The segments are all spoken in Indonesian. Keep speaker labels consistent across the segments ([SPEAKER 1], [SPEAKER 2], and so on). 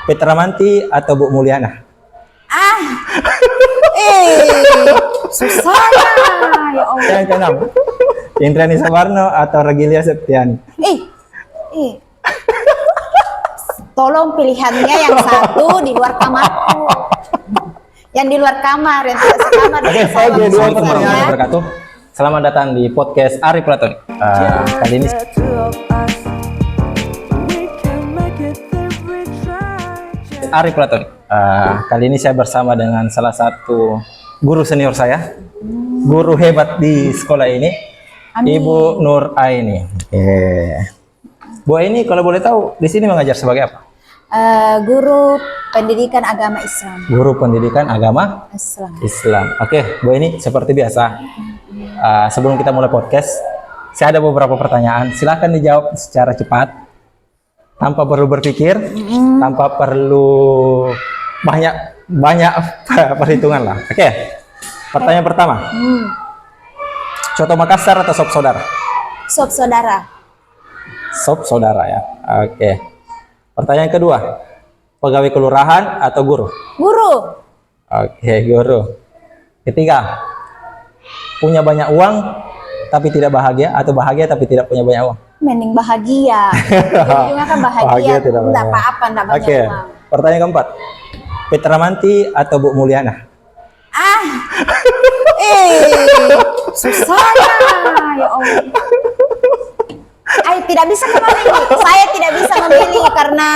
[SPEAKER 1] Petra Manti atau Bu Mulyana?
[SPEAKER 2] Susah ya Allah.
[SPEAKER 1] Yang keenam, Indrani Sabarno atau Regilia Septiani?
[SPEAKER 2] Tolong pilihannya yang satu di luar kamarku. Yang di luar kamar, yang tidak sekamar.
[SPEAKER 1] Assalamualaikum warahmatullahi wabarakatuh. Selamat datang di podcast Ari Platonik. Kali ini Ari Platonik. Kali ini saya bersama dengan salah satu guru senior saya, guru hebat di sekolah ini,
[SPEAKER 2] Amin.
[SPEAKER 1] Ibu Nur Aini. Bu Aini, kalau boleh tahu di sini mengajar sebagai apa?
[SPEAKER 2] Guru pendidikan agama Islam.
[SPEAKER 1] Guru pendidikan agama
[SPEAKER 2] Islam.
[SPEAKER 1] Oke, Bu Aini, seperti biasa, sebelum kita mulai podcast, saya ada beberapa pertanyaan. Silakan dijawab secara cepat, tanpa perlu berpikir, tanpa perlu banyak perhitungan lah. Oke. Pertanyaan pertama. Coto Makassar atau sop saudara?
[SPEAKER 2] Sop saudara.
[SPEAKER 1] Sop saudara ya. Oke. Pertanyaan kedua. Pegawai kelurahan atau guru?
[SPEAKER 2] Guru.
[SPEAKER 1] Oke, guru. Ketiga. Punya banyak uang tapi tidak bahagia atau bahagia tapi tidak punya banyak uang?
[SPEAKER 2] Mending bahagia. Ujungnya kan bahagia.
[SPEAKER 1] Tidak
[SPEAKER 2] Enggak apa-apa, enggak banyak
[SPEAKER 1] Oke.
[SPEAKER 2] uang.
[SPEAKER 1] Pertanyaan keempat. Petra Manti atau Bu Mulyana?
[SPEAKER 2] Susah ya Allah. Tidak bisa memilih. Saya tidak bisa memilih karena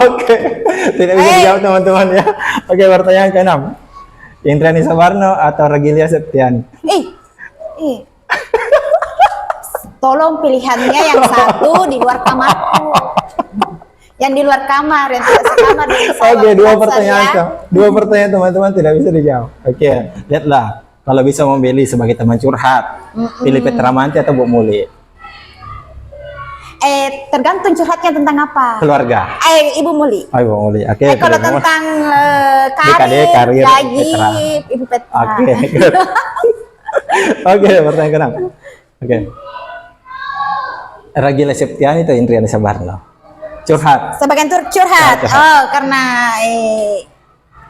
[SPEAKER 1] Oke, tidak bisa dijawab teman-teman ya. Oke, pertanyaan ke-6. Indrani Sabarno atau Regilia Septiani?
[SPEAKER 2] Tolong pilihannya yang satu di luar kamarku. Yang di luar kamar, yang tidak sekamar.
[SPEAKER 1] Oke, dua pertanyaan teman-teman tidak bisa dijawab. Oke, lihatlah. Kalau bisa memilih sebagai teman curhat, pilih Petra Manti atau Bu Muli?
[SPEAKER 2] Tergantung curhatnya tentang apa.
[SPEAKER 1] Keluarga.
[SPEAKER 2] Ibu Muli.
[SPEAKER 1] Oh, Ibu Muli. Oke.
[SPEAKER 2] Kalau tentang
[SPEAKER 1] karir,
[SPEAKER 2] gaji,
[SPEAKER 1] Petra.
[SPEAKER 2] Ibu Petra.
[SPEAKER 1] Oke. Oke, pertanyaan ke-6. Oke. Regilia Septiani atau Indrani Sabarno? Curhat.
[SPEAKER 2] Sebagian curhat. Oh, karena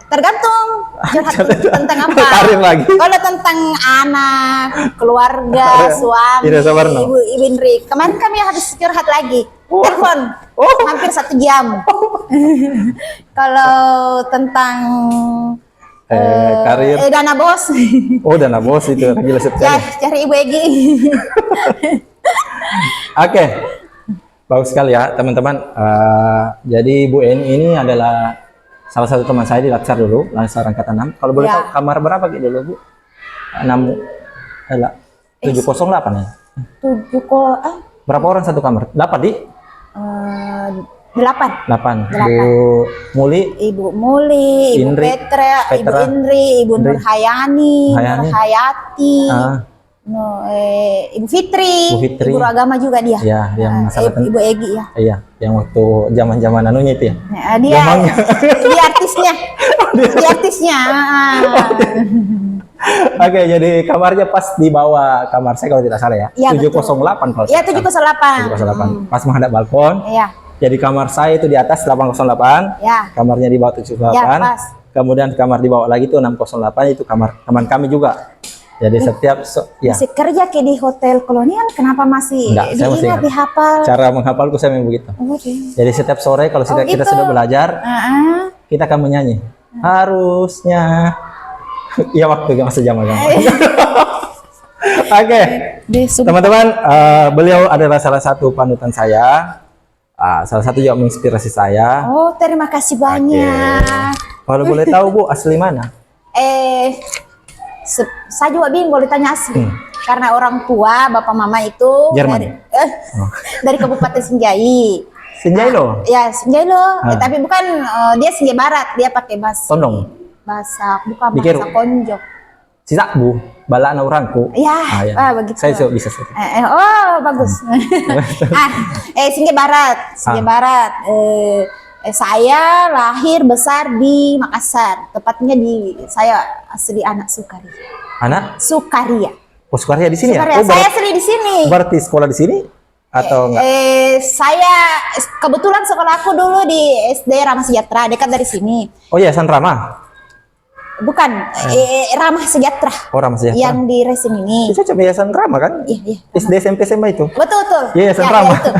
[SPEAKER 2] tergantung curhat tentang apa.
[SPEAKER 1] Karir lagi.
[SPEAKER 2] Kalau tentang anak, keluarga, suami, ibu Indri. Kemarin kami habis curhat lagi. Telepon. Hampir 1 jam. Kalau tentang
[SPEAKER 1] karir.
[SPEAKER 2] dana bos.
[SPEAKER 1] Oh, dana bos itu Regilia Septiani.
[SPEAKER 2] Cari Ibu Egi.
[SPEAKER 1] Oke. Bagus sekali ya teman-teman. Jadi Bu Eni ini adalah salah satu teman saya di Latsar dulu, Latsar angkatan 6. Kalau boleh tahu kamar berapa gitu dulu, Bu? 708 ya? Berapa orang satu kamar? 8 di?
[SPEAKER 2] 8.
[SPEAKER 1] Bu Muli,
[SPEAKER 2] Ibu Muli, Ibu Petra, Ibu Indri, Ibu Nur Hayani, Nur Hayati. Ibu Fitri, Ibu agama juga dia.
[SPEAKER 1] Ya, yang masalah
[SPEAKER 2] Ibu Egi ya.
[SPEAKER 1] Iya, yang waktu zaman-zaman anunya itu ya.
[SPEAKER 2] Dia artisnya.
[SPEAKER 1] Oke, jadi kamarnya pas di bawah kamar saya kalau tidak salah ya. 708 kalau.
[SPEAKER 2] Iya, 708.
[SPEAKER 1] Pas menghadap balkon.
[SPEAKER 2] Iya.
[SPEAKER 1] Jadi kamar saya itu di atas 808.
[SPEAKER 2] Ya.
[SPEAKER 1] Kamarnya di bawah 708.
[SPEAKER 2] Ya, pas.
[SPEAKER 1] Kemudian kamar di bawah lagi itu 608, itu kamar teman kami juga. Jadi setiap
[SPEAKER 2] masih kerja kayak di hotel kolonial, kenapa masih diingat dihafal?
[SPEAKER 1] Cara menghafalku saya memang begitu. Jadi setiap sore kalau kita sudah belajar, kita akan menyanyi. Harusnya ya waktu masa zaman. Oke. Teman-teman, beliau adalah salah satu panutan saya. Salah satu juga menginspirasi saya.
[SPEAKER 2] Oh, terima kasih banyak.
[SPEAKER 1] Kalau boleh tahu Bu, asli mana?
[SPEAKER 2] Saya juga bingung kalau ditanya asli. Karena orang tua, bapak mama itu
[SPEAKER 1] Jerman.
[SPEAKER 2] dari Kabupaten Sinjai.
[SPEAKER 1] Sinjai loh?
[SPEAKER 2] Ya, Sinjai loh. Tapi bukan, dia Sinjai Barat. Dia pakai bahasa
[SPEAKER 1] Tondong?
[SPEAKER 2] Bukan bahasa Konjo.
[SPEAKER 1] Sisa Bu, balana orangku.
[SPEAKER 2] Ya, begitu.
[SPEAKER 1] Saya bisa.
[SPEAKER 2] Bagus. Sinjai Barat. Saya lahir besar di Makassar, tepatnya saya asli anak Sukaria.
[SPEAKER 1] Anak?
[SPEAKER 2] Sukaria.
[SPEAKER 1] Oh, Sukaria di sini
[SPEAKER 2] Sukaria.
[SPEAKER 1] ya?
[SPEAKER 2] Saya asli di sini.
[SPEAKER 1] Berarti sekolah di sini atau enggak?
[SPEAKER 2] Saya kebetulan sekolah aku dulu di SD Ramah Sejahtera, dekat dari sini.
[SPEAKER 1] Oh iya, San Rama.
[SPEAKER 2] Bukan, Ramah Sejahtera.
[SPEAKER 1] Oh, Rama Sejahtera.
[SPEAKER 2] Yang di Resim ini.
[SPEAKER 1] Itu coba Yayasan Rama kan?
[SPEAKER 2] Iya,
[SPEAKER 1] SD, SMP, SMA itu.
[SPEAKER 2] Betul.
[SPEAKER 1] Yayasan Rama.
[SPEAKER 2] Itu.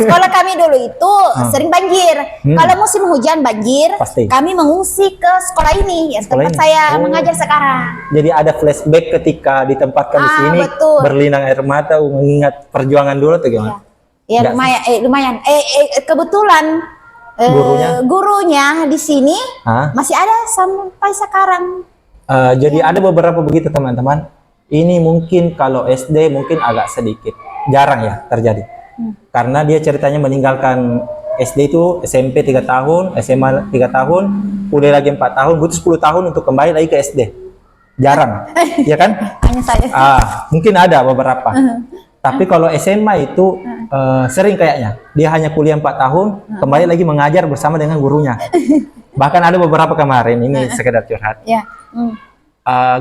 [SPEAKER 2] Sekolah kami dulu itu sering banjir. Kalau musim hujan banjir,
[SPEAKER 1] Pasti.
[SPEAKER 2] kami mengungsi ke sekolah ini, ya
[SPEAKER 1] Sekolah
[SPEAKER 2] tempat
[SPEAKER 1] ini?
[SPEAKER 2] saya
[SPEAKER 1] Oh.
[SPEAKER 2] mengajar sekarang.
[SPEAKER 1] Jadi ada flashback ketika ditempatkan di sini,
[SPEAKER 2] Betul.
[SPEAKER 1] berlinang air mata, mengingat perjuangan dulu atau gimana?
[SPEAKER 2] Ya
[SPEAKER 1] Enggak
[SPEAKER 2] lumayan. Kebetulan gurunya di sini
[SPEAKER 1] Hah?
[SPEAKER 2] masih ada sampai sekarang.
[SPEAKER 1] Jadi ada beberapa begitu teman-teman. Ini mungkin kalau SD mungkin agak sedikit, jarang ya terjadi. Karena dia ceritanya meninggalkan SD itu SMP 3 tahun, SMA 3 tahun, udah lagi 4 tahun, butuh 10 tahun untuk kembali lagi ke SD. Jarang, ya kan?
[SPEAKER 2] Hanya saya.
[SPEAKER 1] Mungkin ada beberapa. Tapi kalau SMA itu sering kayaknya. Dia hanya kuliah 4 tahun, kembali lagi mengajar bersama dengan gurunya. Bahkan ada beberapa kemarin, ini sekedar curhat.
[SPEAKER 2] Ya.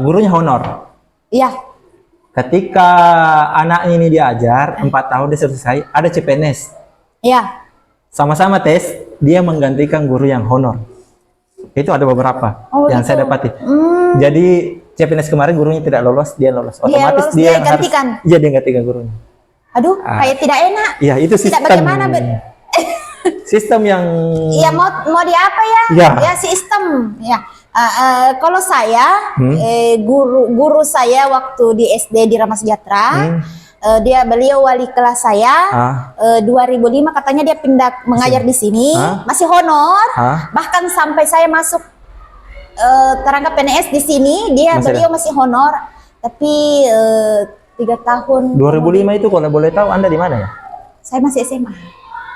[SPEAKER 1] Gurunya honor.
[SPEAKER 2] Iya.
[SPEAKER 1] Ketika anaknya ini diajar 4 tahun dia selesai, ada CPNS.
[SPEAKER 2] Iya.
[SPEAKER 1] Sama-sama tes, dia menggantikan guru yang honor. Itu ada beberapa yang
[SPEAKER 2] itu.
[SPEAKER 1] saya dapati. Jadi CPNS kemarin gurunya tidak lolos, dia lolos. Otomatis
[SPEAKER 2] lolos, dia
[SPEAKER 1] harus
[SPEAKER 2] gantikan.
[SPEAKER 1] iya dia gantikan gurunya.
[SPEAKER 2] Aduh, kayak tidak enak.
[SPEAKER 1] Iya, itu sistem.
[SPEAKER 2] Tidak bagaimana,
[SPEAKER 1] Sistem yang
[SPEAKER 2] Iya, mau di apa ya?
[SPEAKER 1] Ya.
[SPEAKER 2] Ya sistem. Ya. Kalau saya guru saya waktu di SD di Ramah Sejahtera, beliau wali kelas saya. 2005 katanya dia pindah mengajar di sini, masih honor. Bahkan sampai saya masuk terangkap PNS di sini, beliau masih honor. Tapi 3 tahun.
[SPEAKER 1] 2005 itu kalau boleh tahu Anda di mana ya?
[SPEAKER 2] Saya masih SMA.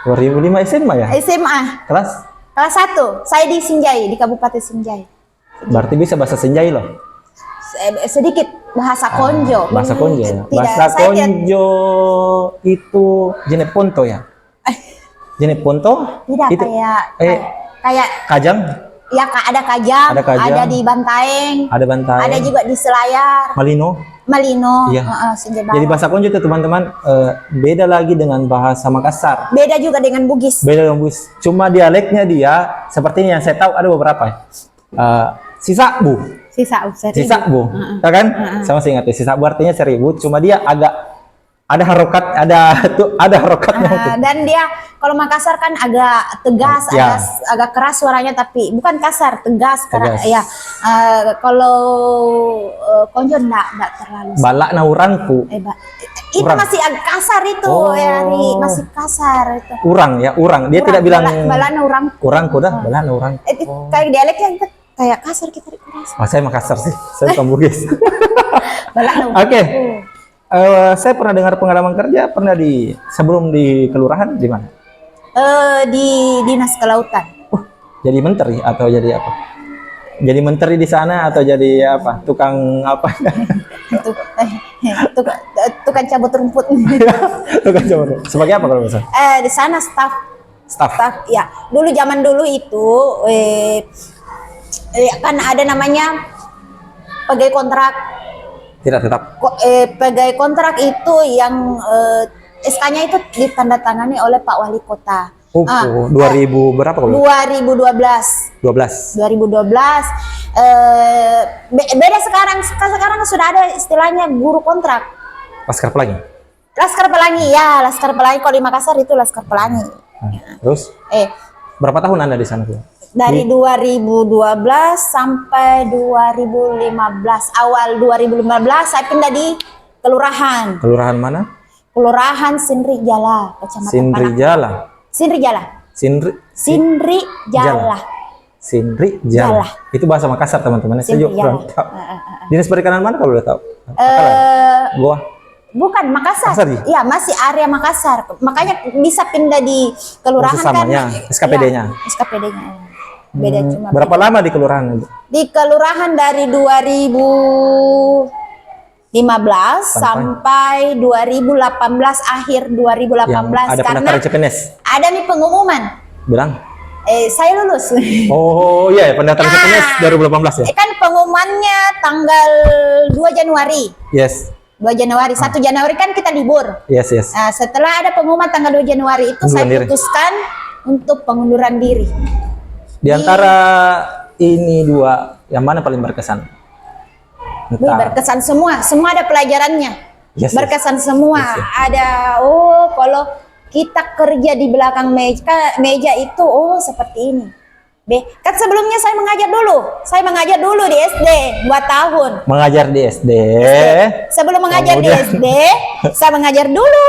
[SPEAKER 1] 2005 SMA ya?
[SPEAKER 2] SMA.
[SPEAKER 1] Kelas
[SPEAKER 2] 1. Saya di Sinjai, di Kabupaten Sinjai.
[SPEAKER 1] berarti bisa bahasa Sinjai loh.
[SPEAKER 2] Sedikit bahasa Konjo.
[SPEAKER 1] Bahasa Konjo. Ya?
[SPEAKER 2] Tidak,
[SPEAKER 1] Bahasa
[SPEAKER 2] saya
[SPEAKER 1] Konjo itu jenis ponto ya? Jenis ponto?
[SPEAKER 2] Tidak
[SPEAKER 1] itu,
[SPEAKER 2] kayak
[SPEAKER 1] Kajang?
[SPEAKER 2] ya ada Kajang, ada di Bantaeng,
[SPEAKER 1] ada Bantaeng,
[SPEAKER 2] ada juga di Selayar, Malino.
[SPEAKER 1] Iya.
[SPEAKER 2] Sinjai
[SPEAKER 1] Jadi
[SPEAKER 2] Bawah.
[SPEAKER 1] bahasa Konjo itu teman-teman beda lagi dengan bahasa Makassar.
[SPEAKER 2] Beda juga dengan Bugis.
[SPEAKER 1] Beda dengan Bugis. Cuma dialeknya dia seperti yang saya tahu ada beberapa. Sisakbu. Sisakbu. Ya kan? Sama saya ingat Sisakbu artinya 1000, cuma dia agak ada harokat, ada harokatnya.
[SPEAKER 2] Dan dia kalau Makassar kan agak tegas, agak keras suaranya, tapi bukan kasar, tegas. Karena ya kalau Konjo enggak terlalu.
[SPEAKER 1] Balak na urangku.
[SPEAKER 2] Itu masih agak kasar itu, masih kasar itu.
[SPEAKER 1] Urang ya, urang. Dia tidak bilang
[SPEAKER 2] balak na urangku.
[SPEAKER 1] Urangku dah, balak na urangku.
[SPEAKER 2] Kayak dialeknya kita kayak kasar kita di keras.
[SPEAKER 1] Saya Makassar sih, saya bukan Bugis.
[SPEAKER 2] Balak na urangku.
[SPEAKER 1] Oke. Saya pernah dengar pengalaman kerja, sebelum di kelurahan di mana?
[SPEAKER 2] Di Dinas Kelautan.
[SPEAKER 1] Jadi menteri atau jadi apa? Jadi menteri di sana atau jadi apa? Tukang apa?
[SPEAKER 2] Tukang cabut rumput.
[SPEAKER 1] Tukang cabut. Sebagai apa kalau misalnya?
[SPEAKER 2] Di sana staff. Ya, zaman dulu itu kan ada namanya pegawai kontrak.
[SPEAKER 1] Tidak tetap.
[SPEAKER 2] Pegawai kontrak itu yang SK-nya itu ditandatangani oleh Pak Wali Kota.
[SPEAKER 1] 2000 berapa kalau?
[SPEAKER 2] 2012. 2012. Beda sekarang sudah ada istilahnya guru kontrak.
[SPEAKER 1] Laskar Pelangi.
[SPEAKER 2] Laskar Pelangi kalau di Makassar itu Laskar Pelangi.
[SPEAKER 1] Terus? Berapa tahun Anda di sana tuh?
[SPEAKER 2] Dari 2012 sampai 2015. Awal 2015 saya pindah di kelurahan.
[SPEAKER 1] Kelurahan mana?
[SPEAKER 2] Kelurahan Sindri Jala, Kecamatan
[SPEAKER 1] Sindri Jala. Sindri Jala. Itu bahasa Makassar teman-teman. Saya juga kurang tahu. Dinas Perikanan mana kalau udah tahu? Gua.
[SPEAKER 2] Bukan Makassar.
[SPEAKER 1] Iya,
[SPEAKER 2] masih area Makassar. Makanya bisa pindah di kelurahan kan.
[SPEAKER 1] SKPD-nya.
[SPEAKER 2] SKPD-nya. Beda cuma.
[SPEAKER 1] Berapa lama di kelurahan?
[SPEAKER 2] Di kelurahan dari 2015 sampai 2018, akhir 2018.
[SPEAKER 1] Ada pendaftaran CPNS.
[SPEAKER 2] Ada nih pengumuman.
[SPEAKER 1] Bilang?
[SPEAKER 2] Saya lulus.
[SPEAKER 1] Oh iya, pendaftaran CPNS 2018 ya?
[SPEAKER 2] Kan pengumumannya tanggal 2 Januari.
[SPEAKER 1] Yes.
[SPEAKER 2] 2 Januari. 1 Januari kan kita libur.
[SPEAKER 1] Yes.
[SPEAKER 2] Nah, setelah ada pengumuman tanggal 2 Januari itu saya putuskan untuk pengunduran diri.
[SPEAKER 1] Di antara ini dua, yang mana paling berkesan?
[SPEAKER 2] Berkesan semua ada pelajarannya.
[SPEAKER 1] Yes.
[SPEAKER 2] Berkesan semua. Ada kalau kita kerja di belakang meja itu seperti ini. Kan sebelumnya saya mengajar dulu di SD 2 tahun.
[SPEAKER 1] Mengajar di SD.
[SPEAKER 2] Sebelum mengajar di SD, saya mengajar dulu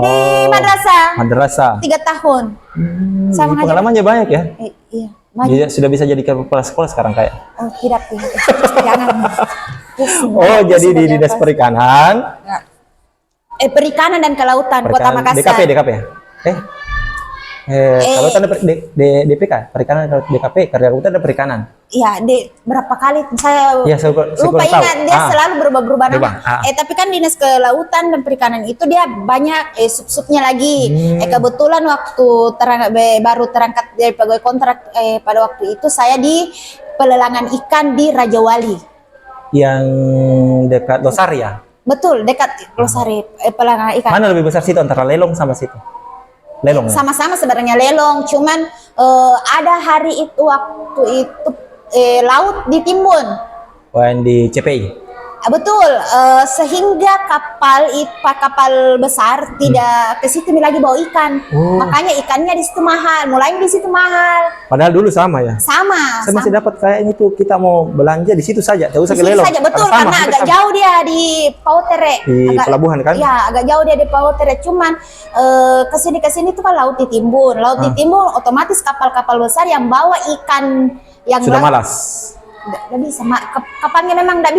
[SPEAKER 2] di madrasah. 3 tahun. Saya mengajar.
[SPEAKER 1] Pengalamannya banyak ya?
[SPEAKER 2] Iya.
[SPEAKER 1] Dia sudah bisa jadi kepala sekolah sekarang kayak?
[SPEAKER 2] Oh tidak. Jangan.
[SPEAKER 1] Jadi di dinas perikanan.
[SPEAKER 2] Perikanan dan kelautan Kota Makassar.
[SPEAKER 1] DKP ya? Kelautan DPK, perikanan DKP, kelautan dan perikanan.
[SPEAKER 2] Iya, berapa kali saya lupa ingat dia selalu berubah-ubah nama. Tapi kan dinas kelautan dan perikanan itu dia banyak sub-subnya lagi. Kebetulan waktu baru terangkat dari pegawai kontrak pada waktu itu saya di pelelangan ikan di Raja Wali. Yang
[SPEAKER 1] dekat Losari ya?
[SPEAKER 2] Betul, dekat Losari, pelelangan ikan.
[SPEAKER 1] Mana lebih besar situ antara Lelong sama situ? Lelong.
[SPEAKER 2] Sama-sama sebenarnya Lelong, cuman ada hari itu waktu itu laut ditimbun.
[SPEAKER 1] Yang di CPI.
[SPEAKER 2] Betul, sehingga kapal besar tidak ke situ lagi bawa ikan. Makanya ikannya di situ mahal, mulai di situ mahal.
[SPEAKER 1] Padahal dulu sama ya?
[SPEAKER 2] Sama.
[SPEAKER 1] Saya masih dapat kayaknya itu kita mau belanja di situ saja, tidak usah ke Lelong.
[SPEAKER 2] Saja, betul, karena agak jauh dia di Pautere.
[SPEAKER 1] Di pelabuhan kan?
[SPEAKER 2] Iya, agak jauh dia di Pautere. Cuman kesini tuh kan laut ditimbun. Laut ditimbun, otomatis kapal-kapal besar yang bawa ikan yang
[SPEAKER 1] sudah malas.
[SPEAKER 2] Nggak bisa, kapalnya memang nggak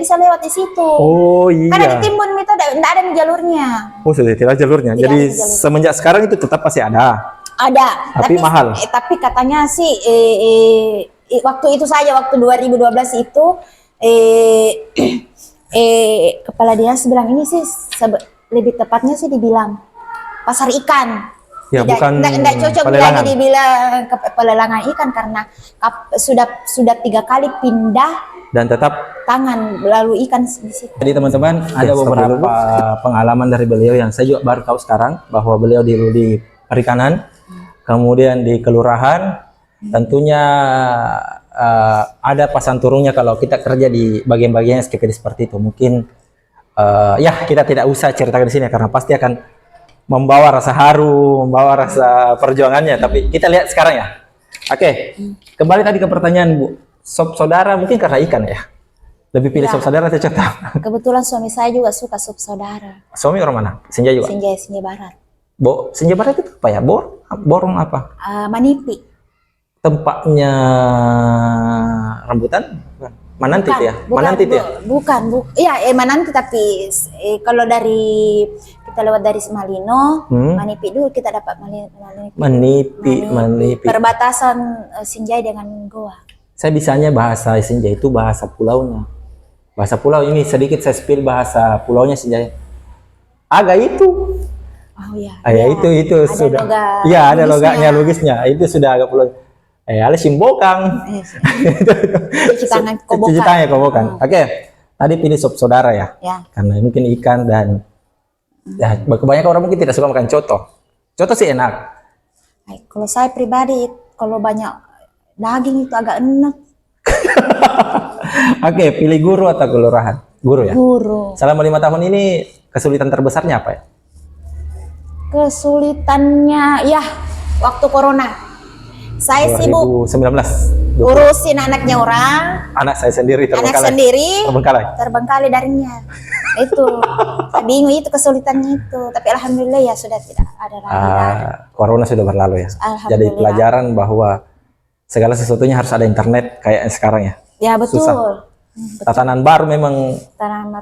[SPEAKER 2] bisa lewat di situ.
[SPEAKER 1] Oh iya.
[SPEAKER 2] Karena ditimbun itu nggak ada jalurnya.
[SPEAKER 1] Sudah tidak jalurnya. Jadi semenjak sekarang itu tetap pasti ada.
[SPEAKER 2] Ada.
[SPEAKER 1] Tapi mahal.
[SPEAKER 2] Tapi katanya sih waktu itu saja, waktu 2012 itu kepala dinas bilang ini sih lebih tepatnya sih dibilang pasar ikan.
[SPEAKER 1] Ya,
[SPEAKER 2] tidak cocok bilangnya dibilang pelelangan ikan karena sudah 3 kali pindah
[SPEAKER 1] dan tetap
[SPEAKER 2] tangan lalu ikan di situ.
[SPEAKER 1] Jadi teman-teman ada beberapa pengalaman dari beliau yang saya juga baru tahu sekarang, bahwa beliau di perikanan, kemudian di kelurahan, tentunya ada pasan turunnya kalau kita kerja di bagian-bagian seperti itu. Mungkin ya kita tidak usah ceritakan di sini karena pasti akan membawa rasa haru, membawa rasa perjuangannya. Tapi kita lihat sekarang ya. Oke, kembali tadi ke pertanyaan Bu. Sop saudara mungkin karena ikan ya? Lebih pilih sop saudara atau cotong?
[SPEAKER 2] Kebetulan suami saya juga suka sop saudara.
[SPEAKER 1] Suami orang mana? Sinja juga?
[SPEAKER 2] Sinja Barat.
[SPEAKER 1] Sinja Barat itu apa ya? Borong apa?
[SPEAKER 2] Manipi.
[SPEAKER 1] Tempatnya rambutan? Mananti ya? Mananti ya?
[SPEAKER 2] Bukan. Iya, Mananti, tapi kalau dari kita lewat dari Malino, Manipi dulu kita dapat Manipi. Perbatasan Sinjai dengan Goa.
[SPEAKER 1] Saya bisanya bahasa Sinjai itu bahasa pulaunya. Bahasa pulau ini sedikit saya spill bahasa pulaunya Sinjai. Agak itu.
[SPEAKER 2] Oh iya.
[SPEAKER 1] Itu sudah. Iya, ada logatnya, logisnya. Itu sudah agak pulau. Ale simbokang.
[SPEAKER 2] Cuci
[SPEAKER 1] tangan kobokan. Oke. Tadi pilih sop saudara ya. Karena mungkin ikan dan ya kebanyakan orang mungkin tidak suka makan coto. Coto sih enak.
[SPEAKER 2] Kalau saya pribadi kalau banyak daging itu agak enak.
[SPEAKER 1] Oke, pilih guru atau kelurahan? Guru ya?
[SPEAKER 2] Guru.
[SPEAKER 1] Selama 5 tahun ini kesulitan terbesarnya apa ya?
[SPEAKER 2] Kesulitannya ya waktu corona. Saya
[SPEAKER 1] 2019.
[SPEAKER 2] sibuk urusin anaknya orang.
[SPEAKER 1] Anak saya sendiri
[SPEAKER 2] terbengkalai darinya. Itu saya bingung, itu kesulitannya itu. Tapi alhamdulillah ya sudah tidak ada lagi.
[SPEAKER 1] Corona sudah berlalu ya. Jadi pelajaran bahwa segala sesuatunya harus ada internet kayak sekarang ya.
[SPEAKER 2] Ya betul.
[SPEAKER 1] Susah. Tatanan baru memang.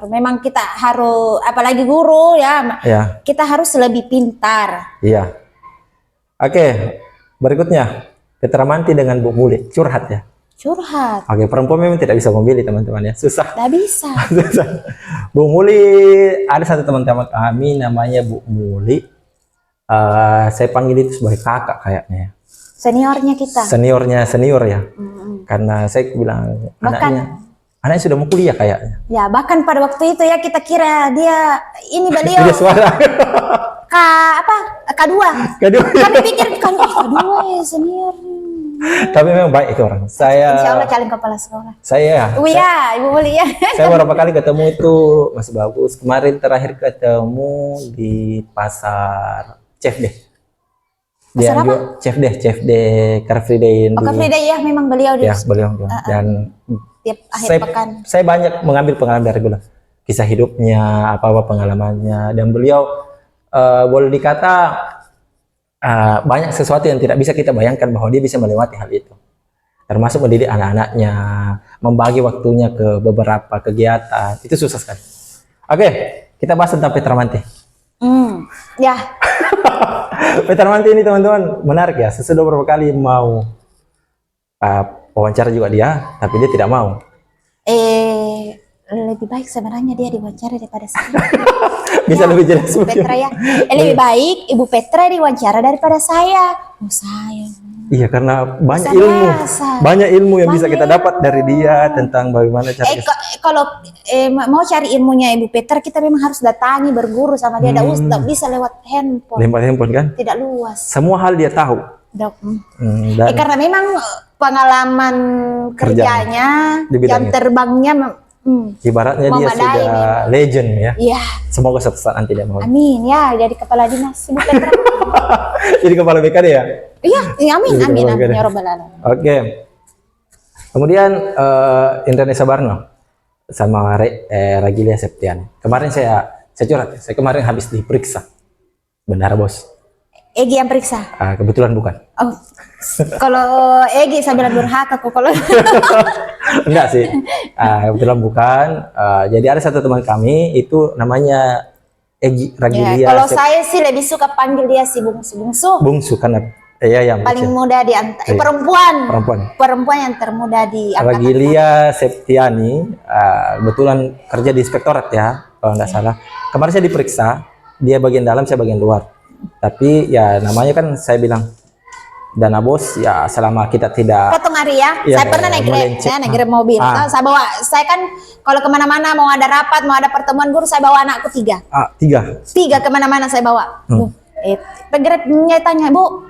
[SPEAKER 2] Memang kita harus, apalagi guru ya. Kita harus lebih pintar.
[SPEAKER 1] Iya. Oke, berikutnya. Petra Manti dengan Bu Muli, curhat ya?
[SPEAKER 2] Curhat.
[SPEAKER 1] Oke, perempuan memang tidak bisa memilih teman-teman ya, susah.
[SPEAKER 2] Tidak bisa.
[SPEAKER 1] Susah. Bu Muli, ada satu teman-teman kami namanya Bu Muli. Saya panggil itu sebagai kakak kayaknya.
[SPEAKER 2] Seniornya kita.
[SPEAKER 1] Senior ya. Karena saya bilang anaknya. Anaknya sudah mau kuliah kayaknya.
[SPEAKER 2] Ya, bahkan pada waktu itu ya kita kira dia ini beliau
[SPEAKER 1] Tidak suara.
[SPEAKER 2] K2.
[SPEAKER 1] Kedua.
[SPEAKER 2] Kami pikir K2 ya senior.
[SPEAKER 1] Tapi memang baik itu orang. Saya
[SPEAKER 2] Insya Allah calon kepala sekolah.
[SPEAKER 1] Saya
[SPEAKER 2] Iya, Ibu Mulia.
[SPEAKER 1] saya beberapa kali ketemu itu masih bagus. Kemarin terakhir ketemu di pasar CFD. Dia
[SPEAKER 2] Pasar apa?
[SPEAKER 1] juga CFD Car Free Day
[SPEAKER 2] Oh,
[SPEAKER 1] dulu.
[SPEAKER 2] Kak Frida ya memang beliau di
[SPEAKER 1] Ya, beliau juga. Dan
[SPEAKER 2] tiap akhir
[SPEAKER 1] saya,
[SPEAKER 2] pekan.
[SPEAKER 1] saya banyak mengambil pengalaman dari beliau. Kisah hidupnya, apa-apa pengalamannya, dan beliau boleh dikata banyak sesuatu yang tidak bisa kita bayangkan bahwa dia bisa melewati hal itu. Termasuk mendidik anak-anaknya, membagi waktunya ke beberapa kegiatan. Itu susah sekali. Oke, kita bahas tentang Petra Manti.
[SPEAKER 2] Ya,
[SPEAKER 1] Petra Manti ini teman-teman menarik ya. Sesudah beberapa kali mau wawancara juga dia, tapi dia tidak mau.
[SPEAKER 2] lebih baik sebenarnya dia diwawancara daripada saya.
[SPEAKER 1] Bisa
[SPEAKER 2] Ya,
[SPEAKER 1] lebih jelas
[SPEAKER 2] Ibu
[SPEAKER 1] mungkin.
[SPEAKER 2] Petra ya. Lebih baik Ibu Petra diwawancara daripada saya. Oh saya.
[SPEAKER 1] Iya, karena banyak
[SPEAKER 2] Luar
[SPEAKER 1] ilmu,
[SPEAKER 2] biasa.
[SPEAKER 1] banyak ilmu yang bisa
[SPEAKER 2] Banyak
[SPEAKER 1] kita dapat dari dia tentang bagaimana cara.
[SPEAKER 2] Kalau mau cari ilmunya Ibu Petra kita memang harus datangi berguru sama dia. Tidak bisa lewat handphone.
[SPEAKER 1] Lempar handphone kan?
[SPEAKER 2] Tidak luas.
[SPEAKER 1] Semua hal dia tahu. Dan
[SPEAKER 2] Karena memang pengalaman kerjanya,
[SPEAKER 1] di bidangnya.
[SPEAKER 2] jam terbangnya,
[SPEAKER 1] ibaratnya dia
[SPEAKER 2] memadai
[SPEAKER 1] sudah
[SPEAKER 2] memang.
[SPEAKER 1] legend ya.
[SPEAKER 2] Iya.
[SPEAKER 1] Semoga suatu saat nanti dia mau.
[SPEAKER 2] Amin ya, jadi kepala dinas Ibu Petra.
[SPEAKER 1] Jadi kepala BKD ya.
[SPEAKER 2] Iya, amin,
[SPEAKER 1] Jadi
[SPEAKER 2] amin,
[SPEAKER 1] kepala
[SPEAKER 2] amin
[SPEAKER 1] BKD.
[SPEAKER 2] ya robbal alamin.
[SPEAKER 1] Oke. Kemudian Indonesia Barno sama Ragilia Septiani. Kemarin saya curhat. Saya kemarin habis diperiksa. Benar bos?
[SPEAKER 2] Egi yang periksa.
[SPEAKER 1] Kebetulan bukan.
[SPEAKER 2] Oh, kalau Egi saya bilang durhaka kok kalau.
[SPEAKER 1] Enggak sih. Kebetulan bukan. Jadi ada satu teman kami itu namanya Egi Ragilia.
[SPEAKER 2] Ya, kalau saya sih lebih suka panggil dia si bungsu.
[SPEAKER 1] Bungsu karena yang
[SPEAKER 2] Paling
[SPEAKER 1] kecil.
[SPEAKER 2] muda di antara
[SPEAKER 1] Iya.
[SPEAKER 2] perempuan yang termuda di angkatan.
[SPEAKER 1] Ragilia Septiani kebetulan kerja di inspektorat ya kalau nggak salah. Kemarin saya diperiksa, dia bagian dalam, saya bagian luar. Tapi ya namanya kan saya bilang dana bos ya selama kita tidak.
[SPEAKER 2] Potong hari ya.
[SPEAKER 1] Iya,
[SPEAKER 2] Saya pernah naik Grab,
[SPEAKER 1] melenceng.
[SPEAKER 2] naik Grab mobil. Saya bawa, saya kan kalau kemana-mana mau ada rapat, mau ada pertemuan guru, saya bawa anakku 3.
[SPEAKER 1] 3.
[SPEAKER 2] Kemana-mana saya bawa. Grabnya tanya, Bu,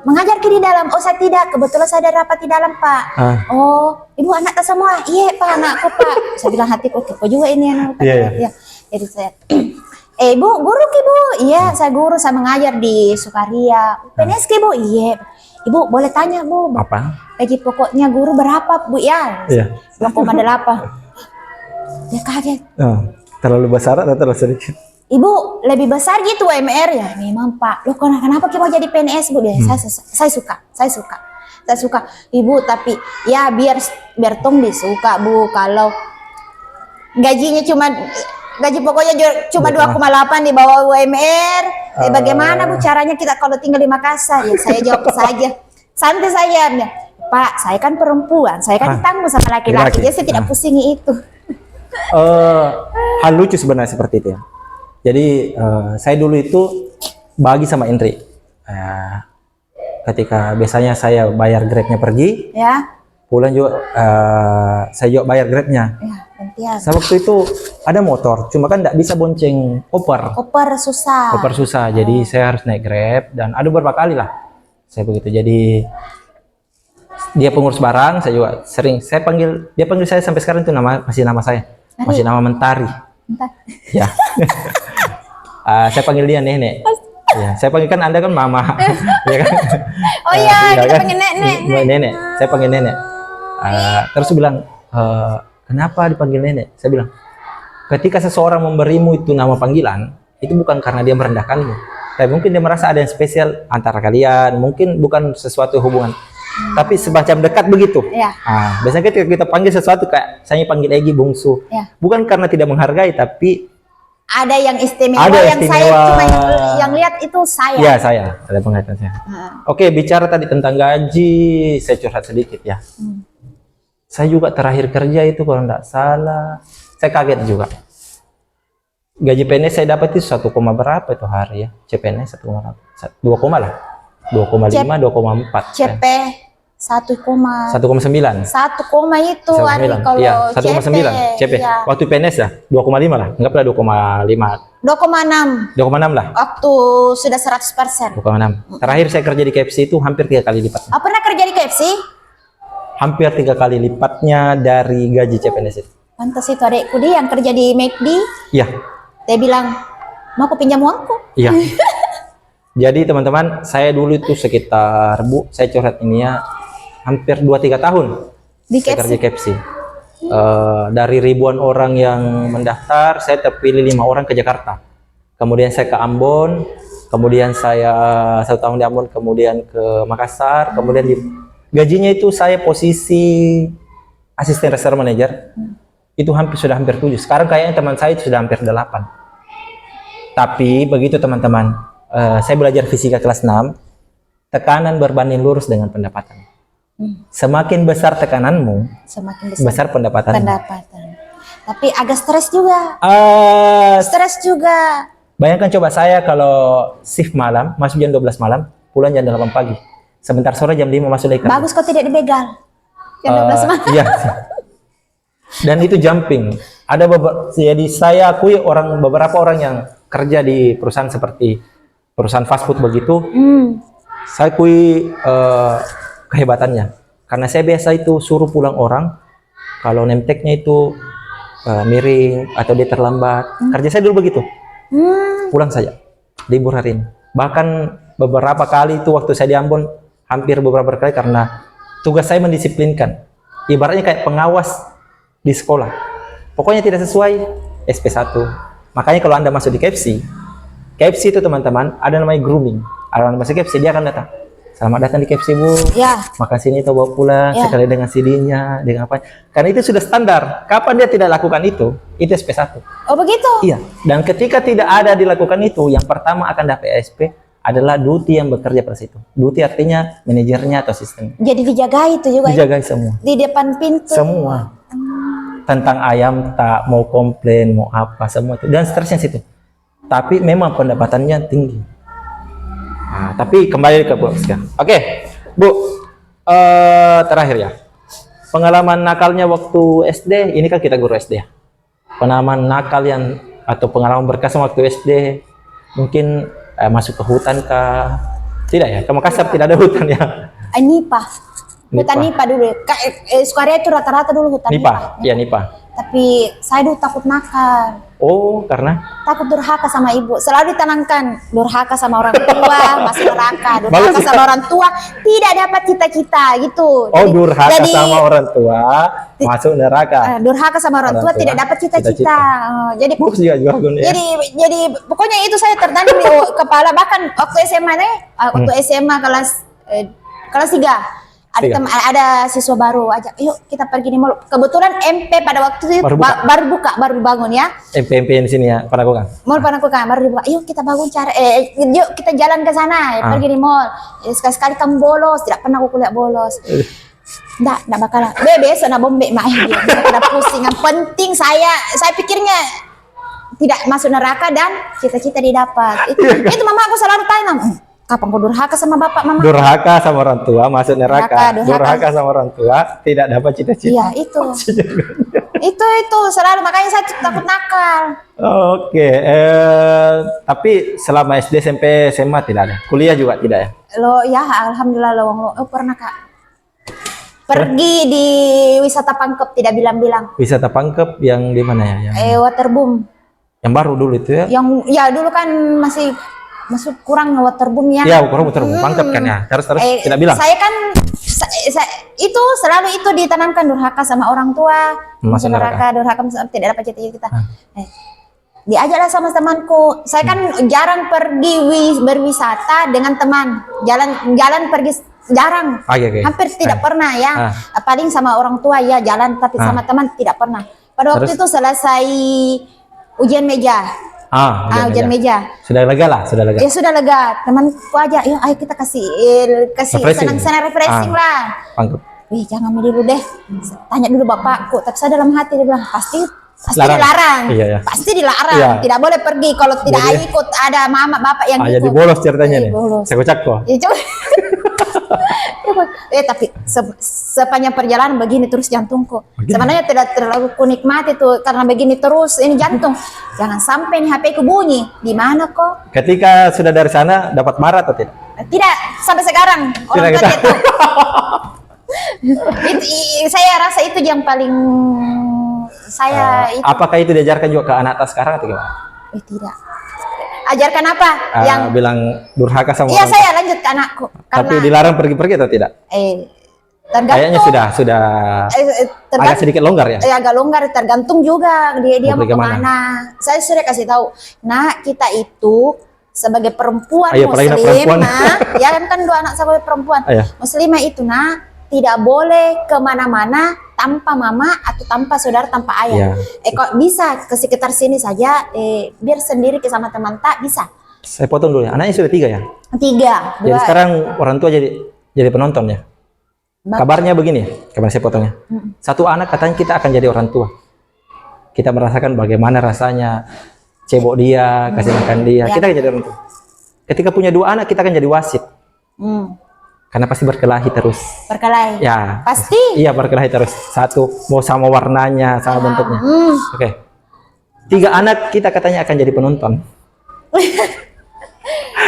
[SPEAKER 2] mengajar ke di dalam? Oh saya tidak, kebetulan saya ada rapat di dalam Pak. Oh, Ibu anak semua? Iya Pak, anakku Pak. Saya bilang hatiku, kok juga ini anak.
[SPEAKER 1] Iya.
[SPEAKER 2] Jadi saya, Bu, guru ki Bu? Iya, saya guru, saya mengajar di Sukaria. PNS ki Bu? Iya. Ibu boleh tanya Bu?
[SPEAKER 1] Apa?
[SPEAKER 2] Gaji pokoknya guru berapa Bu? Ya,
[SPEAKER 1] Iya.
[SPEAKER 2] 2,8. Dia kaget.
[SPEAKER 1] Terlalu besar atau terlalu sedikit?
[SPEAKER 2] Ibu lebih besar gitu UMR ya? Memang Pak. Loh kenapa kita mau jadi PNS Bu? Saya suka. Ibu tapi ya biar tong disuka Bu. Kalau gajinya gaji pokoknya cuma 2,8 di bawah UMR. Bagaimana Bu caranya kita kalau tinggal di Makassar? Ya saya jawab saja. Santai saja. Pak, saya kan perempuan. Saya kan ditanggung sama laki-laki. Jadi saya tidak pusingi itu.
[SPEAKER 1] Hal lucu sebenarnya seperti itu ya. Jadi saya dulu itu bagi sama Indri. Ketika biasanya saya bayar Grabnya pergi,
[SPEAKER 2] Ya.
[SPEAKER 1] pulang juga saya juga bayar Grabnya.
[SPEAKER 2] Ya, gantian.
[SPEAKER 1] Saya waktu itu ada motor, cuma kan tidak bisa bonceng koper.
[SPEAKER 2] Koper susah.
[SPEAKER 1] Koper susah, jadi saya harus naik Grab dan ada beberapa kali lah saya begitu. Jadi dia pengurus barang, saya juga sering dia panggil saya sampai sekarang itu masih nama saya, masih nama Mentari.
[SPEAKER 2] Bentar.
[SPEAKER 1] Ya. Saya panggil dia nenek. Ya, saya panggil kan Anda kan mama. Ya kan?
[SPEAKER 2] Oh iya, kita
[SPEAKER 1] kan?
[SPEAKER 2] panggil nenek.
[SPEAKER 1] Nenek. Saya panggil nenek. Terus dia bilang, kenapa dipanggil nenek? Saya bilang, ketika seseorang memberimu itu nama panggilan, itu bukan karena dia merendahkanmu. Tapi mungkin dia merasa ada yang spesial antara kalian. Mungkin bukan sesuatu hubungan. Tapi semacam dekat begitu.
[SPEAKER 2] Ya.
[SPEAKER 1] Biasanya ketika kita panggil sesuatu kayak saya panggil Egi bungsu,
[SPEAKER 2] Ya.
[SPEAKER 1] bukan karena tidak menghargai, tapi
[SPEAKER 2] Ada yang istimewa,
[SPEAKER 1] Ada
[SPEAKER 2] yang saya
[SPEAKER 1] istimewa.
[SPEAKER 2] cuma yang lihat itu saya.
[SPEAKER 1] ya saya ada penglihatan saya. Oke, bicara tadi tentang gaji, saya curhat sedikit ya. Saya juga terakhir kerja itu kalau tidak salah, saya kaget juga. Gaji PNS saya dapat itu 1, berapa itu hari ya? CPNS 1,2 lah. 2,5, 2,4.
[SPEAKER 2] CP 1,9
[SPEAKER 1] 1,9.
[SPEAKER 2] 1, itu Ari
[SPEAKER 1] 1,9.
[SPEAKER 2] kalau
[SPEAKER 1] Iya, 1,9 CP.
[SPEAKER 2] Iya.
[SPEAKER 1] Waktu PNS ya 2,5 lah. Anggaplah 2,5.
[SPEAKER 2] 2,6
[SPEAKER 1] 2,6 lah.
[SPEAKER 2] waktu sudah 100%.
[SPEAKER 1] 2,6. Terakhir saya kerja di KFC itu hampir 3 kali lipat.
[SPEAKER 2] Oh, pernah kerja di KFC?
[SPEAKER 1] Hampir 3 kali lipatnya dari gaji CPNS itu.
[SPEAKER 2] Pantas itu adekku dia yang kerja di McD.
[SPEAKER 1] Iya.
[SPEAKER 2] Dia bilang, mau aku pinjam uangku?
[SPEAKER 1] Iya. Jadi teman-teman, saya dulu itu sekitar saya curhat ini ya hampir 2-3 tahun
[SPEAKER 2] Di
[SPEAKER 1] saya
[SPEAKER 2] KFC?
[SPEAKER 1] kerja KFC. Dari ribuan orang yang mendaftar, saya terpilih 5 orang ke Jakarta. Kemudian saya ke Ambon, kemudian saya 1 tahun di Ambon, kemudian ke Makassar, kemudian gajinya itu saya posisi asisten restoran manager. Itu sudah hampir 7. Sekarang kayaknya teman saya itu sudah hampir 8. Tapi begitu teman-teman, saya belajar fisika kelas 6, tekanan berbanding lurus dengan pendapatan. Semakin besar tekananmu,
[SPEAKER 2] Semakin
[SPEAKER 1] besar pendapatan.
[SPEAKER 2] Tapi agak stres juga. Stres juga.
[SPEAKER 1] Bayangkan coba saya kalau shift malam, masuk jam 12 malam, pulang jam 8 pagi. Sebentar sore jam 5 masuk lagi kerja.
[SPEAKER 2] Bagus kau tidak dibegal. Jam 12 malam.
[SPEAKER 1] Iya. Dan itu jumping. Ada jadi saya akui beberapa orang yang kerja di perusahaan seperti perusahaan fast food begitu, saya akui kehebatannya. Karena saya biasa itu suruh pulang orang kalau name tag-nya itu miring atau dia terlambat. Kerja saya dulu begitu. Pulang saja, libur hari ini. Bahkan beberapa kali itu waktu saya di Ambon, hampir beberapa kali karena tugas saya mendisiplinkan. Ibaratnya kayak pengawas di sekolah. Pokoknya tidak sesuai SP1. Makanya kalau Anda masuk di KFC itu teman-teman ada namanya grooming. Ada orang masuk KFC dia akan datang. Selamat datang di KFC Bu.
[SPEAKER 2] Ya.
[SPEAKER 1] Makan sini atau bawa pulang sekali dengan CD-nya, dengan apa? Karena itu sudah standar. Kapan dia tidak lakukan itu SP1.
[SPEAKER 2] Oh begitu?
[SPEAKER 1] Iya. Dan ketika tidak ada dilakukan itu, yang pertama akan dapat SP adalah duty yang bekerja pada situ. Duty artinya manajernya atau asisten.
[SPEAKER 2] Jadi dijagai itu juga.
[SPEAKER 1] Dijagai semua.
[SPEAKER 2] Di depan pintu.
[SPEAKER 1] Semua. Tentang ayam tak mau komplain, mau apa semua itu. Dan stresnya situ. Tapi memang pendapatannya tinggi. Nah, tapi kembali ke Bu sekarang. Oke, Bu. Terakhir ya. Pengalaman nakalnya waktu SD, ini kan kita guru SD ya. Pengalaman nakal atau pengalaman berkesan waktu SD, mungkin masuk ke hutan kah? Tidak ya? Ke Makassar tidak ada hutan ya?
[SPEAKER 2] Nipa. Hutan Nipa dulu. Sukaria itu rata-rata dulu hutan Nipa.
[SPEAKER 1] Iya Nipa.
[SPEAKER 2] Tapi saya dulu takut nakal.
[SPEAKER 1] Oh, karena?
[SPEAKER 2] Takut durhaka sama ibu. Selalu ditanamkan durhaka sama orang tua, masuk neraka. Durhaka sama orang tua, tidak dapat cita-cita gitu.
[SPEAKER 1] Oh, durhaka sama orang tua, masuk neraka.
[SPEAKER 2] Durhaka sama orang tua, tidak dapat cita-cita. Jadi pokoknya itu saya tertanam di kepala. Bahkan waktu SMA waktu SMA kelas 3. Ada siswa baru ajak, yuk kita pergi di mall. Kebetulan MP pada waktu itu baru dibangun ya.
[SPEAKER 1] MP di sini ya, Panakukan.
[SPEAKER 2] Mall Panakukan baru dibuka. Yuk kita bangun yuk kita jalan ke sana, pergi di mall. Sekali-sekali kamu bolos, tidak pernah aku lihat bolos. Nggak bakalan. Besok nak bombe main dia. Tidak pusing. Yang penting saya pikirnya tidak masuk neraka dan cita-cita didapat. Itu mama aku selalu tanya. Kapan kau durhaka sama bapak mama?
[SPEAKER 1] Durhaka sama orang tua masuk neraka. Durhaka sama orang tua tidak dapat cita-cita.
[SPEAKER 2] Iya itu. itu selalu, makanya saya takut nakal.
[SPEAKER 1] Oke. Tapi selama SD, SMP, SMA tidak ada. Kuliah juga tidak ya?
[SPEAKER 2] Lo ya alhamdulillah lo pernah Kak. Pergi di wisata Pangkep tidak bilang-bilang.
[SPEAKER 1] Wisata Pangkep yang di mana ya?
[SPEAKER 2] Waterboom.
[SPEAKER 1] Yang baru dulu itu ya?
[SPEAKER 2] Yang ya dulu kan masih kurang waterboom ya.
[SPEAKER 1] Iya, kurang waterboom. Pangkep kan ya. Terus tidak bilang.
[SPEAKER 2] Saya kan itu selalu itu ditanamkan durhaka sama orang tua.
[SPEAKER 1] Masuk neraka.
[SPEAKER 2] Durhaka tidak dapat cita-cita. Diajaklah sama temanku. Saya kan jarang pergi berwisata dengan teman. Jalan pergi jarang. Hampir tidak pernah ya. Paling sama orang tua ya jalan, tapi sama teman tidak pernah. Pada waktu itu selesai ujian meja. Ujian meja.
[SPEAKER 1] Sudah lega lah, sudah lega.
[SPEAKER 2] Ya sudah lega. Temanku aja, yuk ayo kita kasih senang-senang refreshing lah.
[SPEAKER 1] Pangkep.
[SPEAKER 2] Jangan milih dulu deh. Tanya dulu bapakku. Tapi saya dalam hati dia bilang pasti dilarang.
[SPEAKER 1] Iya.
[SPEAKER 2] Pasti dilarang. Iya. Tidak boleh pergi kalau tidak ikut ada mama bapak yang ikut.
[SPEAKER 1] Jadi bolos ceritanya nih.
[SPEAKER 2] Bolos.
[SPEAKER 1] Saya kocak kok.
[SPEAKER 2] Tapi sepanjang perjalanan begini terus jantungku. Sebenarnya tidak terlalu kunikmati tuh karena begini terus ini jantung. Jangan sampai nih HP ku bunyi. Di mana kok?
[SPEAKER 1] Ketika sudah dari sana dapat marah atau tidak?
[SPEAKER 2] Tidak, sampai sekarang orang tua itu. Saya rasa itu yang paling saya itu.
[SPEAKER 1] Apakah itu diajarkan juga ke anak sekarang atau gimana?
[SPEAKER 2] Tidak. Ajarkan apa? Yang
[SPEAKER 1] bilang durhaka sama
[SPEAKER 2] iya,
[SPEAKER 1] orang
[SPEAKER 2] saya lanjut ke anakku.
[SPEAKER 1] Tapi dilarang pergi-pergi atau tidak?
[SPEAKER 2] Tergantung.
[SPEAKER 1] Kayaknya sudah agak sedikit longgar ya?
[SPEAKER 2] Agak longgar, tergantung juga dia mau kemana. Saya sudah kasih tahu, nah kita itu sebagai perempuan muslimah, ya kan dua anak sebagai perempuan muslimah itu tidak boleh kemana-mana tanpa mama atau tanpa saudara, tanpa ayah. Kok bisa ke sekitar sini saja, biar sendiri ke sama teman tak bisa.
[SPEAKER 1] Saya potong dulu ya, anaknya sudah 3 ya?
[SPEAKER 2] 3.
[SPEAKER 1] Jadi sekarang orang tua jadi penonton ya? Kabarnya begini, kabar saya potongnya. Satu anak katanya kita akan jadi orang tua. Kita merasakan bagaimana rasanya cebok dia, kasih makan dia. Kita akan jadi orang tua. Ketika punya 2 anak, kita akan jadi wasit. Karena pasti berkelahi terus.
[SPEAKER 2] Berkelahi?
[SPEAKER 1] Ya.
[SPEAKER 2] Pasti?
[SPEAKER 1] Iya, berkelahi terus. Satu, mau sama warnanya, sama bentuknya. Oke. 3 anak kita katanya akan jadi penonton.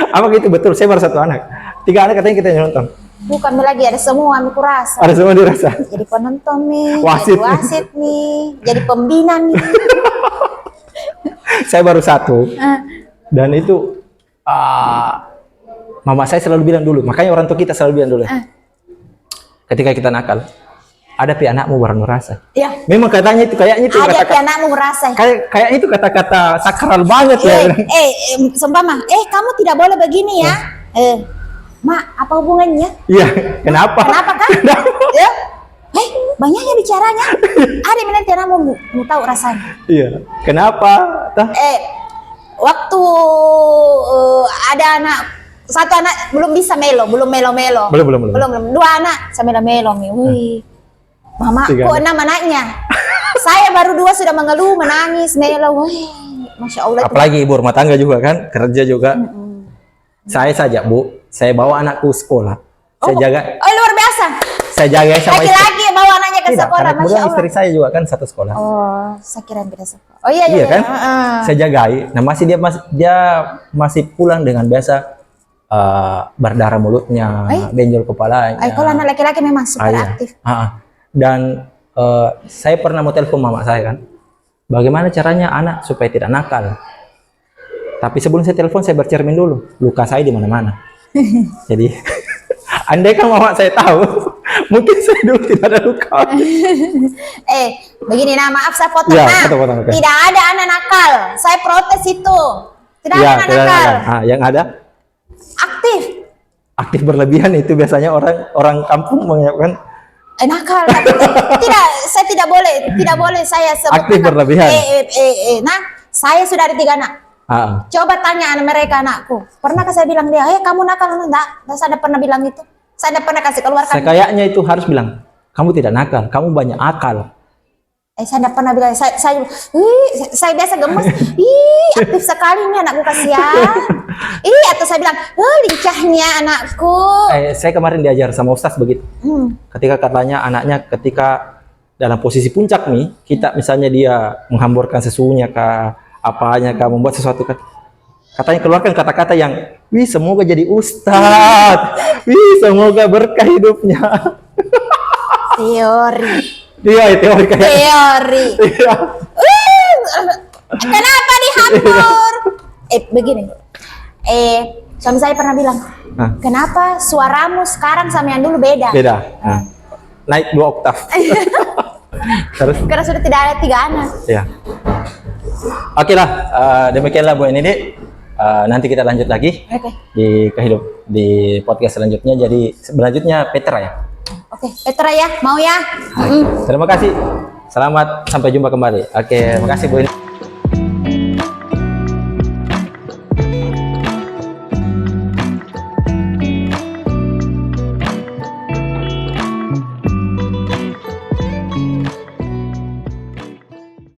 [SPEAKER 1] Apa gitu? Betul, saya baru 1 anak. 3 anak katanya kita jadi nonton.
[SPEAKER 2] Bukan lagi, ada semua aku rasa.
[SPEAKER 1] Ada semua dirasa.
[SPEAKER 2] Jadi penonton nih,
[SPEAKER 1] wasit,
[SPEAKER 2] jadi wasit nih, jadi pembina nih.
[SPEAKER 1] Saya baru 1. Dan itu mama saya selalu bilang dulu, makanya orang tua kita selalu bilang dulu. Ketika kita nakal, ada pi anakmu baru merasa.
[SPEAKER 2] Ya.
[SPEAKER 1] Memang katanya itu, kayaknya itu
[SPEAKER 2] ada pi anakmu merasa.
[SPEAKER 1] Kayaknya itu kata-kata sakral banget ya.
[SPEAKER 2] Seumpama, kamu tidak boleh begini ya. Mak, apa hubungannya?
[SPEAKER 1] Iya, kenapa?
[SPEAKER 2] Kenapa kan? Ya. Banyaknya bicaranya. Ada nanti anakmu mau tahu rasanya.
[SPEAKER 1] Iya. Kenapa?
[SPEAKER 2] Waktu ada satu anak belum bisa belum melo-melo.
[SPEAKER 1] Belum.
[SPEAKER 2] 2 anak saya melo-melo nih. Wih. Mama, kok 6 anaknya? Saya baru 2 sudah mengeluh, menangis, melo. Wih, Masya Allah.
[SPEAKER 1] Apalagi ibu rumah tangga juga kan, kerja juga. Saya saja, Bu, saya bawa anakku sekolah. Saya jaga.
[SPEAKER 2] Luar biasa.
[SPEAKER 1] Saya jaga sama
[SPEAKER 2] laki-laki bawa anaknya ke sekolah.
[SPEAKER 1] Masya Allah. Istri saya juga kan satu sekolah.
[SPEAKER 2] Saya kira beda sekolah. Iya
[SPEAKER 1] kan? Saya jagai. Nah, dia masih pulang dengan biasa berdarah mulutnya, benjol kepalanya.
[SPEAKER 2] Kalau anak laki-laki memang super aktif.
[SPEAKER 1] Dan saya pernah mau telepon mama saya kan, bagaimana caranya anak supaya tidak nakal. Tapi sebelum saya telepon, saya bercermin dulu, luka saya di mana-mana. Jadi, andai kan mama saya tahu, mungkin saya dulu tidak ada luka.
[SPEAKER 2] Begini, maaf saya potong.
[SPEAKER 1] Okay.
[SPEAKER 2] Tidak ada anak nakal. Saya protes itu. Tidak ada anak nakal.
[SPEAKER 1] Yang ada? Aktif berlebihan itu biasanya orang kampung menyiapkan
[SPEAKER 2] nakal. Tidak, saya tidak boleh saya sebut
[SPEAKER 1] aktif berlebihan.
[SPEAKER 2] Saya sudah ada 3 anak. Coba tanya mereka anakku. Pernahkah saya bilang dia, kamu nakal? Enggak, saya tidak pernah bilang itu. Saya tidak pernah kasih keluarkan.
[SPEAKER 1] Kayaknya itu harus bilang, kamu tidak nakal, kamu banyak akal.
[SPEAKER 2] Saya tidak pernah bilang, saya biasa gemes. Aktif sekali nih anakku, kasihan. Atau saya bilang, lincahnya anakku.
[SPEAKER 1] Saya kemarin diajar sama Ustaz begitu. Ketika katanya anaknya ketika dalam posisi puncak nih, kita misalnya dia menghamburkan susunya ke apanya, membuat sesuatu, katanya keluarkan kata-kata yang, wih semoga jadi ustadz, wih semoga berkah hidupnya.
[SPEAKER 2] Teori.
[SPEAKER 1] Teori kayak.
[SPEAKER 2] Teori. Kenapa dihambur? Begini. Suami saya pernah bilang, kenapa suaramu sekarang sama yang dulu beda?
[SPEAKER 1] Beda. Naik 2 oktav. Terus?
[SPEAKER 2] Karena sudah tidak ada 3 anak.
[SPEAKER 1] Iya. Oke lah, demikianlah Bu Nidi. Nanti kita lanjut lagi di podcast selanjutnya. Jadi selanjutnya Petra ya.
[SPEAKER 2] Oke, Petra ya, mau ya.
[SPEAKER 1] Terima kasih. Selamat sampai jumpa kembali. Oke, makasih Bu Nidi.